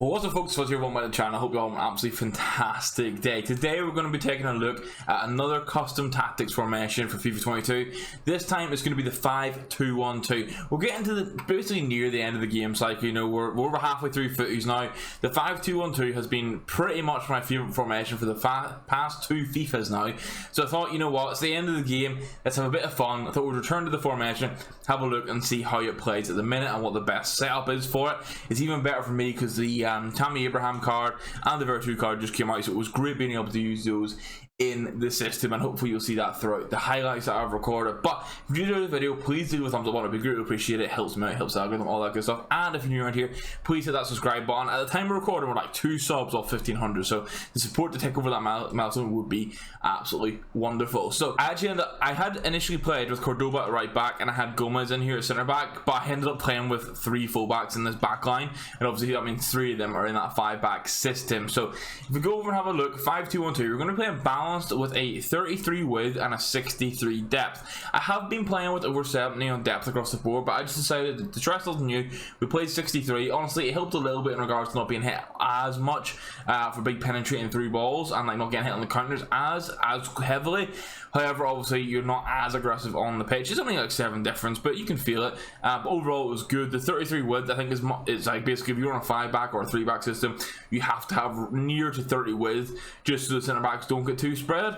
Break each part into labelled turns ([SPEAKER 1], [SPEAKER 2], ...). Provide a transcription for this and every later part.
[SPEAKER 1] Well, what's up, folks? What's your one by the channel? I hope you all have an absolutely fantastic day. Today we're going to be taking a look at another custom tactics formation for FIFA 22. This time it's going to be the 5-2-1-2. We're getting to basically near the end of the game cycle. You know, we're over halfway through footies now. The 5-2-1-2 has been pretty much my favorite formation for the past two FIFAs now. So I thought, you know what, it's the end of the game. Let's have a bit of fun. I thought we'd return to the formation, have a look and see how it plays at the minute and what the best setup is for it. It's even better for me because the Tammy Abraham card and the Virtue card just came out, so it was great being able to use those in the system, and hopefully you'll see that throughout the highlights that I've recorded. But if you enjoyed the video, please do a thumbs up on it. It'd be greatly appreciated. It helps me out, helps the algorithm, all that good stuff. And if you're new around here, please hit that subscribe button. At the time we're recording, we're like 2 subs off 1500, so the support to take over that milestone would be absolutely wonderful. So I had initially played with Cordoba at right back, and I had Gomez in here at centre back, but I ended up playing with 3 fullbacks in this back line, and obviously that means 3 of them are in that 5-back system. So if we go over and have a look, 5-2-1-2, we're going to play a balanced with a 33 width and a 63 depth. I have been playing with over 70 on depth across the board, but I just decided to try something new. We played 63. Honestly, it helped a little bit in regards to not being hit as much for big penetrating through balls, and like not getting hit on the counters as heavily. However, obviously you're not as aggressive on the pitch. It's only like 7 difference, but you can feel it. But overall it was good. The 33 width, I think, is like basically if you're on a 5-back or a 3-back system, you have to have near to 30 width just so the centre backs don't get too spread.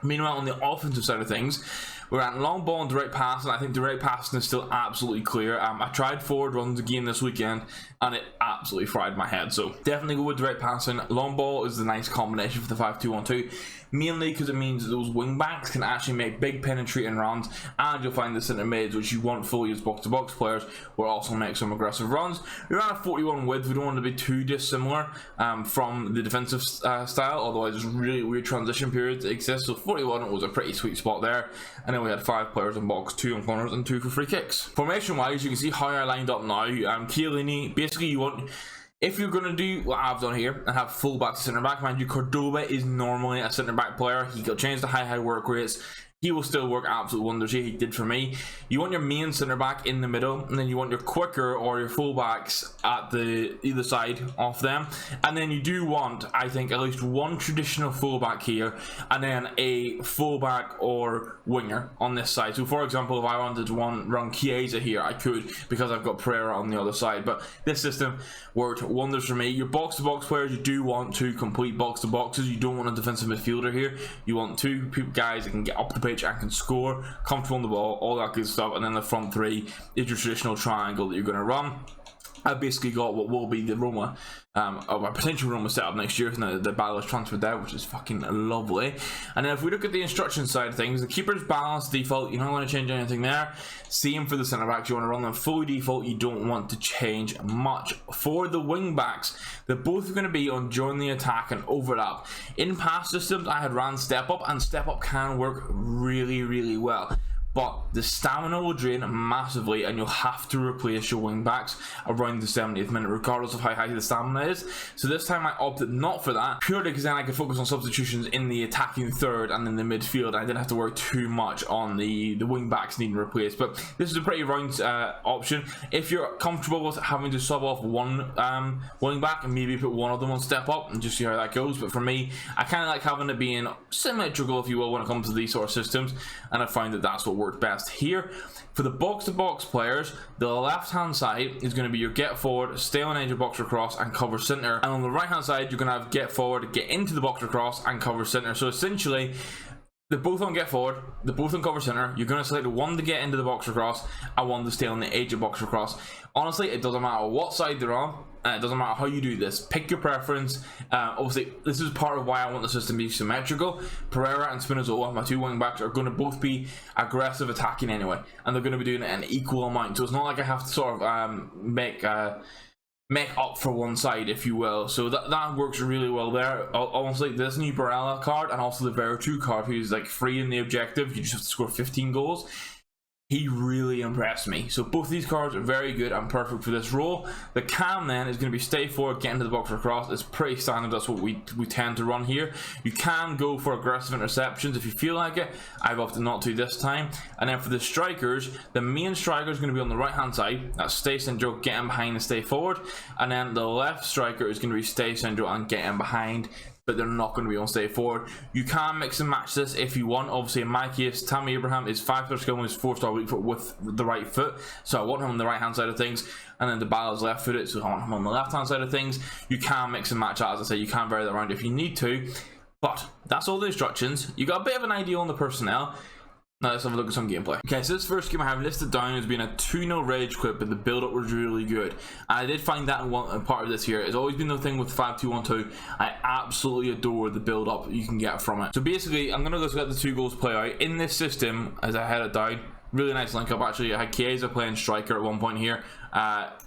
[SPEAKER 1] Meanwhile, on the offensive side of things, we're at long ball and direct passing. I think direct passing is still absolutely clear. I tried forward runs again this weekend and it absolutely fried my head, so definitely go with direct passing. Long ball is the nice combination for the 5-2-1-2, mainly because it means that those wing backs can actually make big penetrating runs, and you'll find the centre mids, which you want fully as box-to-box players, will also make some aggressive runs. We're at a 41 width. We don't want to be too dissimilar from the defensive style, otherwise there's really weird transition periods that exist. So 41 was a pretty sweet spot there, and then we had 5 players in box, 2 on corners and 2 for free kicks. Formation wise, you can see how I lined up now. Chiellini, basically you want, if you're going to do what I've done here and have full back to centre back, mind you, Cordoba is normally a centre back player. He got changed to high work rates. He will still work absolute wonders here. He did for me. You want your main centre back in the middle, and then you want your quicker or your full backs at the either side of them, and then you do want, I think, at least one traditional full back here, and then a full back or winger on this side. So for example, if I wanted to run Chiesa here, I could, because I've got Pereira on the other side. But this system worked wonders for me. Your box-to-box players, you do want 2 complete box-to-boxes. You don't want a defensive midfielder here. You want 2 guys that can get up the pitch and can score, comfortable on the ball, all that good stuff. And then the front 3 is your traditional triangle that you're going to run. I've basically got what will be the Roma, of a potential Roma setup next year, and the battle is transferred there, which is fucking lovely. And then if we look at the instruction side of things, the keeper's balanced default, you don't want to change anything there. Same for the centre backs, you want to run them fully default, you don't want to change much. For the wing backs, they're both going to be on join the attack and overlap. In past systems, I had ran step up, and step up can work really well. But the stamina will drain massively, and you'll have to replace your wing backs around the 70th minute, regardless of how high the stamina is. So this time I opted not for that, purely because then I could focus on substitutions in the attacking third and in the midfield. I didn't have to work too much on the wing backs needing replaced. But this is a pretty round option. If you're comfortable with having to sub off one wing back and maybe put one of them on step up and just see how that goes. But for me, I kind of like having it being symmetrical, if you will, when it comes to these sort of systems, and I find that that's what works best here. For the box-to-box players, the left-hand side is going to be your get forward, stay on edge of box across, and cover center. And on the right-hand side, you're going to have get forward, get into the box across, and cover center. So essentially, they're both on get forward, they're both on cover center. You're going to select one to get into the box across and one to stay on the edge of box across. Honestly, it doesn't matter what side they're on. It doesn't matter how you do this. Pick your preference. Obviously, this is part of why I want the system to be symmetrical. Pereira and Spinazzola, my 2 wing backs, are going to both be aggressive attacking anyway, and they're going to be doing it an equal amount. So it's not like I have to sort of make up for one side, if you will. So that works really well there. Honestly, this new Barella card and also the Virtue card, who's like free in the objective, you just have to score 15 goals. he really impressed me. So both these cards are very good and perfect for this role. The cam then is going to be stay forward, get into the box or cross. It's pretty standard. That's what we tend to run here. You can go for aggressive interceptions if you feel like it. I've opted not to this time. And then for the strikers, the main striker is going to be on the right hand side. That's stay central, get in behind and stay forward. And then the left striker is going to be stay central and get in behind, but they're not going to be on stay forward. You can mix and match this if you want. Obviously in my case, Tammy Abraham is 5-star skill and is 4-star weak foot with the right foot, so I want him on the right hand side of things, and then Dybala's left footed, so I want him on the left hand side of things. You can mix and match that, as I say. You can vary that around if you need to, but that's all the instructions. You got a bit of an idea on the personnel. Now let's have a look at some gameplay. Okay, so this first game I have listed down as being a 2-0 rage quit, but the build up was really good. And I did find that in part of this here. It's always been the thing with 5-2-1-2. I absolutely adore the build up you can get from it. So basically, I'm going to just let the 2 goals play out. In this system, as I had it down, really nice link up actually. I had Chiesa playing striker at one point here.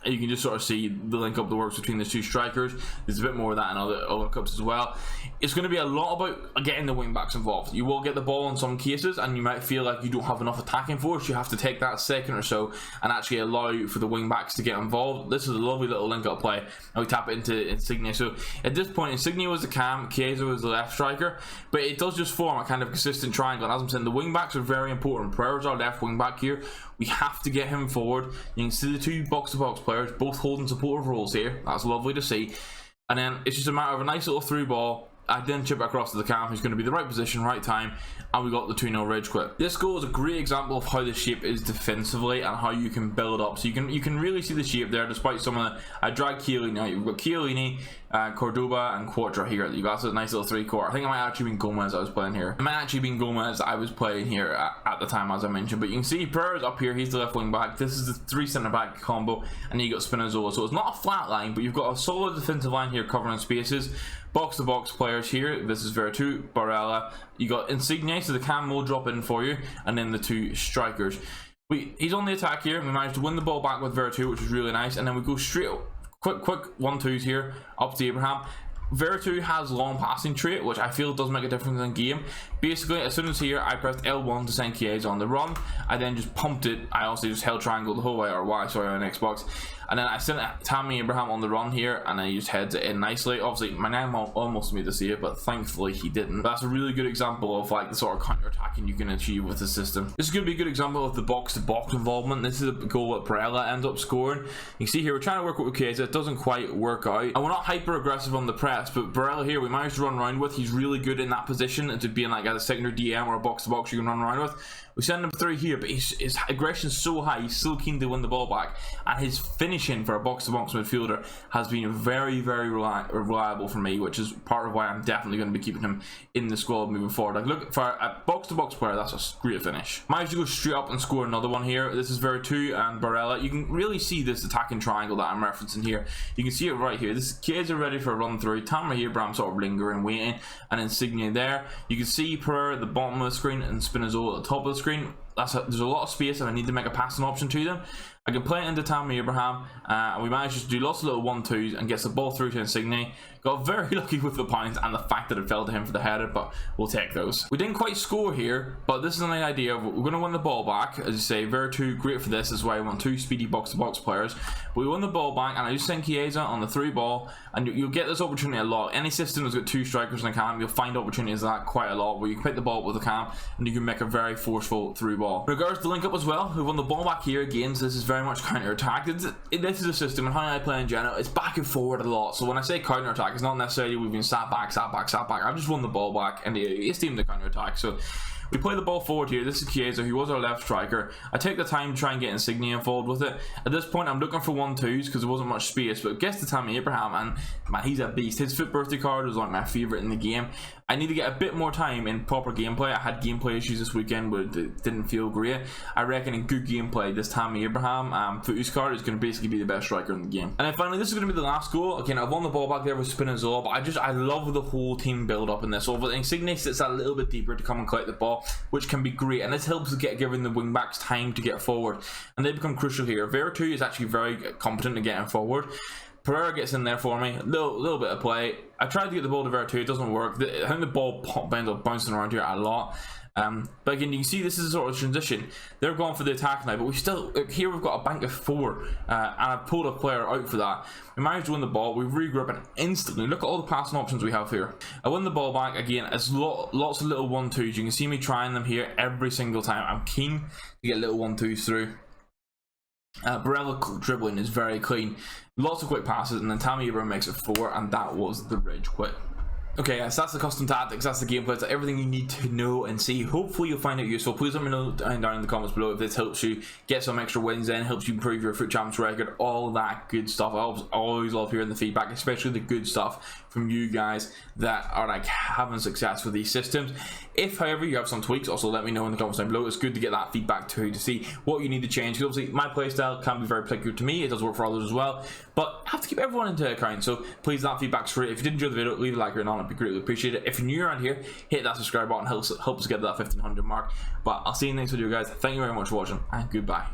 [SPEAKER 1] You can just sort of see the link up that works between the 2 strikers. There's a bit more of that in other cups as well. It's going to be a lot about getting the wing backs involved. You will get the ball in some cases, and you might feel like you don't have enough attacking force. You have to take that second or so and actually allow for the wing backs to get involved. This is a lovely little link up play, and we tap it into Insigne. So at this point, Insigne was the cam, Chiesa was the left striker, but it does just form a kind of consistent triangle. And as I'm saying, the wing backs are very important. Pereira's our left wing back here. We have to get him forward. You can see the 2 box-to-box players both holding supportive roles here. That's lovely to see. And then it's just a matter of a nice little through ball. I then chip it across to the cam, who's going to be the right position, right time, and we got the 2-0 rage quit. This goal is a great example of how the shape is defensively and how you can build up. So you can really see the shape there, despite some of the... I dragged Chiellini out. You've got Chiellini, Cordoba, and Quadra here. You got a nice little 3-quarter. I think it might actually been Gomez I was playing here. It might actually been Gomez I was playing here at the time, as I mentioned. But you can see Pereira's up here. He's the left wing back. This is the 3 centre back combo, and then you got Spinazzola. So it's not a flat line, but you've got a solid defensive line here covering spaces. Box to box players here. This is Veretout, Barella. You got Insigne, so the cam will drop in for you, and then the 2 strikers. He's on the attack here. We managed to win the ball back with Veretout, which is really nice, and then we go straight quick 1-2s here up to Abraham. Veretout has long passing trait, which I feel does make a difference in the game. Basically, as soon as here, I pressed L1 to send Chiesa on the run. I then just pumped it. I also just held triangle the whole way, or Y, sorry, on Xbox. And then I sent Tammy Abraham on the run here, and I just heads it in nicely. Obviously, my name almost made to see it, but thankfully he didn't. But that's a really good example of like the sort of counter-attacking you can achieve with the system. This is going to be a good example of the box-to-box involvement. This is a goal that Barella ends up scoring. You can see here, we're trying to work with Chiesa. It doesn't quite work out. And we're not hyper-aggressive on the press, but Barella here, we managed to run around with. He's really good in that position, and to being like a secondary DM or a box-to-box you can run around with. We send him through here, but his aggression's so high, he's so keen to win the ball back, and his finishing for a box-to-box midfielder has been very, very reliable for me, which is part of why I'm definitely going to be keeping him in the squad moving forward. Like, look, for a box-to-box player, that's a great finish. Managed to go straight up and score another one here. This is Veretout and Barella. You can really see this attacking triangle that I'm referencing here. You can see it right here. This kids are ready for a run through. Tammy Abraham sort of lingering, waiting, and Insigne there. You can see Pereira at the bottom of the screen and Spinazzola at the top of the screen. There's a lot of space, and I need to make a passing option to them. I can play it into Tammy Abraham, and we managed to do lots of little 1-2s and gets the ball through to Insigne. Got very lucky with the points and the fact that it fell to him for the header, but we'll take those. We didn't quite score here, but this is an idea of we're going to win the ball back. As you say, Veretout, great for this. Is why I want 2 speedy box-to-box players. But we win the ball back, and I just send Chiesa on the 3 ball, and you'll get this opportunity a lot. Any system that's got 2 strikers in the cam, you'll find opportunities like that quite a lot, where you can pick the ball up with the cam, and you can make a very forceful through ball. In regards to link up as well, we won the ball back here again, so this is very much counter-attack. This is a system, and how I play in general, it's back and forward a lot. So when I say counter-attack, it's not necessarily we've been sat back. I've just won the ball back, and it's team the counter-attack. So we play the ball forward here. This is Chiesa, who was our left striker. I take the time to try and get Insigne involved with it. At this point, I'm looking for 1-2s because there wasn't much space, but it gets to Tammy Abraham, and man, he's a beast. His FUT birthday card was like my favourite in the game. I need to get a bit more time in proper gameplay. I had gameplay issues this weekend, but it didn't feel great. I reckon in good gameplay, this Tammy Abraham FUT card is going to basically be the best striker in the game. And then finally, this is going to be the last goal. Again, I've won the ball back there with Spinazzola, but I love the whole team build up in this. So Insigne sits a little bit deeper to come and collect the ball, which can be great, and this helps giving the wing backs time to get forward, and they become crucial here. Veretout is actually very competent at getting forward. Pereira gets in there for me, a little bit of play. I tried to get the ball to Vertu, it doesn't work. I think the ball ends up bouncing around here a lot. But again, you can see this is a sort of transition. They're going for the attack now, but we still, here we've got a bank of 4, and I've pulled a player out for that. We managed to win the ball, we regroup, and instantly, look at all the passing options we have here. I win the ball back, again, it's lots of little 1-2s. You can see me trying them here every single time. I'm keen to get little 1-2s through. Barella dribbling is very clean. Lots of quick passes, and then Tammy Abraham makes it 4, and that was the rage quit. Okay, guys, that's the custom tactics, that's the gameplay, that's everything you need to know and see. Hopefully you'll find it useful. Please let me know down in the comments below if this helps you get some extra wins in, helps you improve your FUT Champs record, all that good stuff. I always love hearing the feedback, especially the good stuff from you guys that are like having success with these systems. If, however, you have some tweaks, also let me know in the comments down below. It's good to get that feedback too, to see what you need to change. Because obviously my playstyle can be very particular to me, it does work for others as well, but I have to keep everyone into account. So please, that feedback's free. If you did enjoy the video, leave a like or not, it'd be greatly appreciated. If you're new around here, hit that subscribe button, helps us get to that 1500 mark. But I'll see you in the next video, guys. Thank you very much for watching, and goodbye.